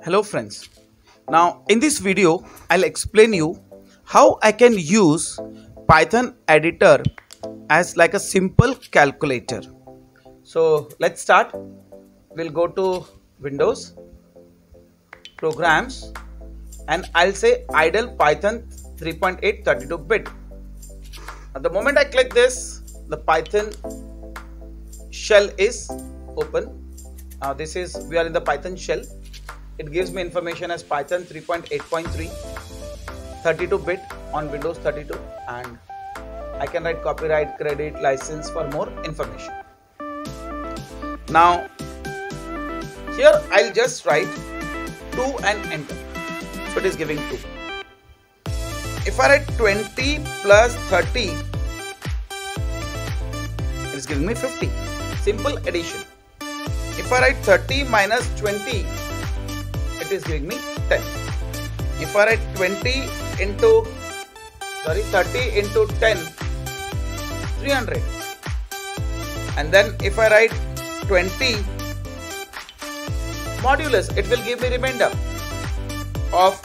Hello friends. Now in this video I'll explain you how I can use Python editor as like a simple calculator. So let's start. We'll go to Windows, Programs, and I'll say idle Python 3.8 32-bit. At the moment I click this, the Python shell is open. Now we are in the Python shell. It gives me information as Python 3.8.3 32-bit on Windows 32, and I can write copyright, credit, license for more information. Now here I'll just write 2 and enter. So it is giving 2. If I write 20 plus 30, it is giving me 50. Simple addition. If I write 30 minus 20, it is giving me 10. If I write 30 into 10, 300. And then if I write 20 modulus, it will give me remainder of,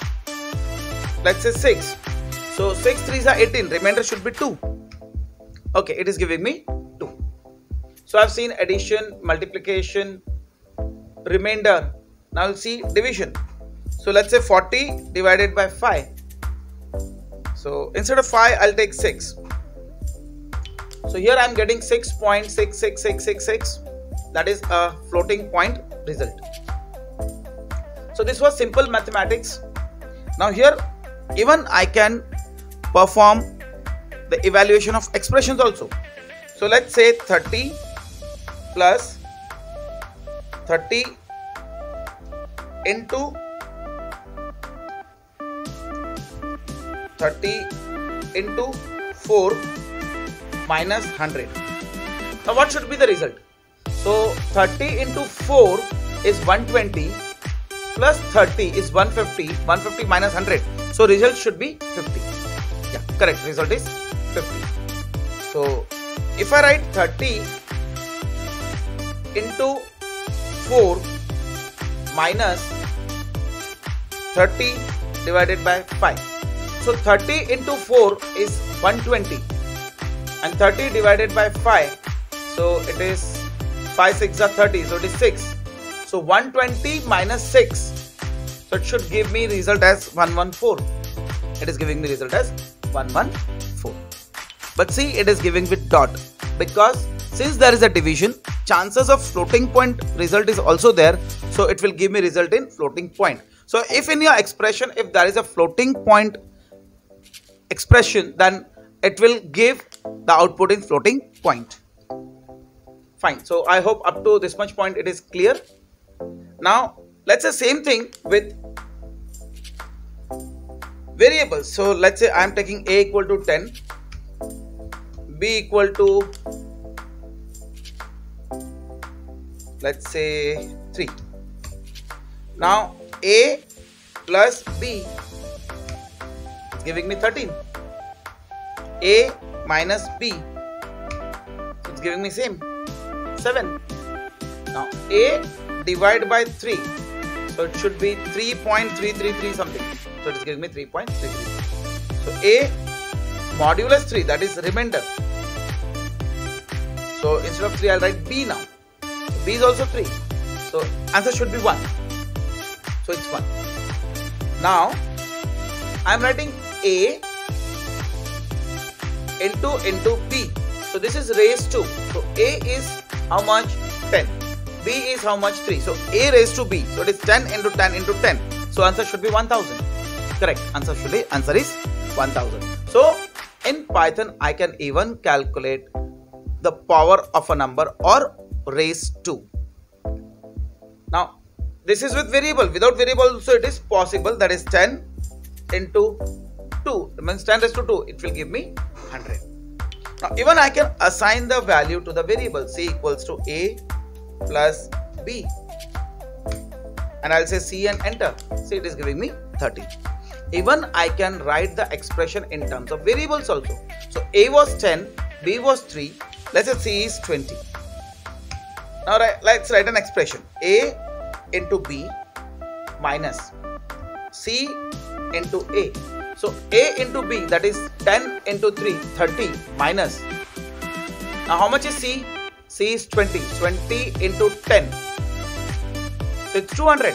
let's say, 6. So 6 3s are 18, remainder should be 2. Okay, it is giving me 2. So I've seen addition, multiplication, remainder. Now we'll see division. So let's say 40 divided by 5. So instead of 5, I'll take 6. So here I'm getting 6.66666. That is a floating point result. So this was simple mathematics. Now here even I can perform the evaluation of expressions also. So let's say 30 plus 30 into 30 into 4 minus 100. Now what should be the result? So 30 into 4 is 120 plus 30 is 150. 150 minus 100. So result should be 50. Yeah, correct. Result is 50. So if I write 30 into 4 minus 30 divided by 5. So 30 into 4 is 120 and 30 divided by 5. So it is 5 6 are 30. So it is 6. So 120 minus 6. So it should give me result as 114. It is giving me result as 114. But see, it is giving with dot, because since there is a division, chances of floating point result is also there. So it will give me result in floating point. So if in your expression, if there is a floating point expression, then it will give the output in floating point. Fine. So I hope up to this much point it is clear. Now let's say same thing with variables. So let's say I am taking a equal to 10, b equal to, let's say, 3. Now a plus b is giving me 13. A minus b, it's giving me same, 7. Now a divided by 3, so it should be 3.333 something. So it is giving me 3.33. So a modulus 3, that is remainder. So instead of 3, I'll write b now. B is also 3. So answer should be 1. So it's 1. Now I'm writing a into b. So this is raised to. So a is how much? 10. B is how much? 3. So a raised to b. So it is 10 into 10 into 10. So answer should be 1000. Correct. Answer is 1000. So in Python I can even calculate the power of a number or raised to. Now this is with variable. Without variable also it is possible. That is 10 into 2. It means 10 raised to 2. It will give me 100. Now even I can assign the value to the variable. C equals to a plus b. And I'll say C and enter. See, it is giving me 30. Even I can write the expression in terms of variables also. So a was 10, b was 3. Let's say C is 20. Now let's write an expression. A into b minus C into A. So A into B, that is 10 into 3, 30 minus. Now how much is C? C is 20. 20 into 10. So it's 200.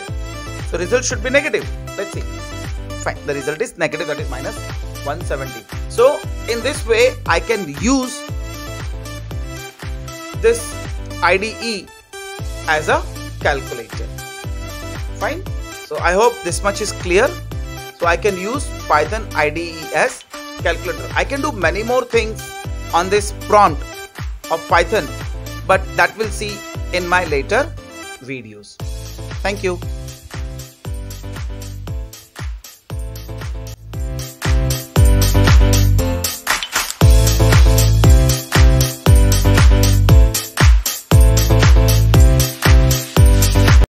So result should be negative. Let's see. Fine. The result is negative, that is minus 170. So in this way I can use this IDE as a calculator. Fine. So I hope this much is clear. So I can use Python IDE as calculator. I can do many more things on this prompt of Python, but that we'll see in my later videos. Thank you.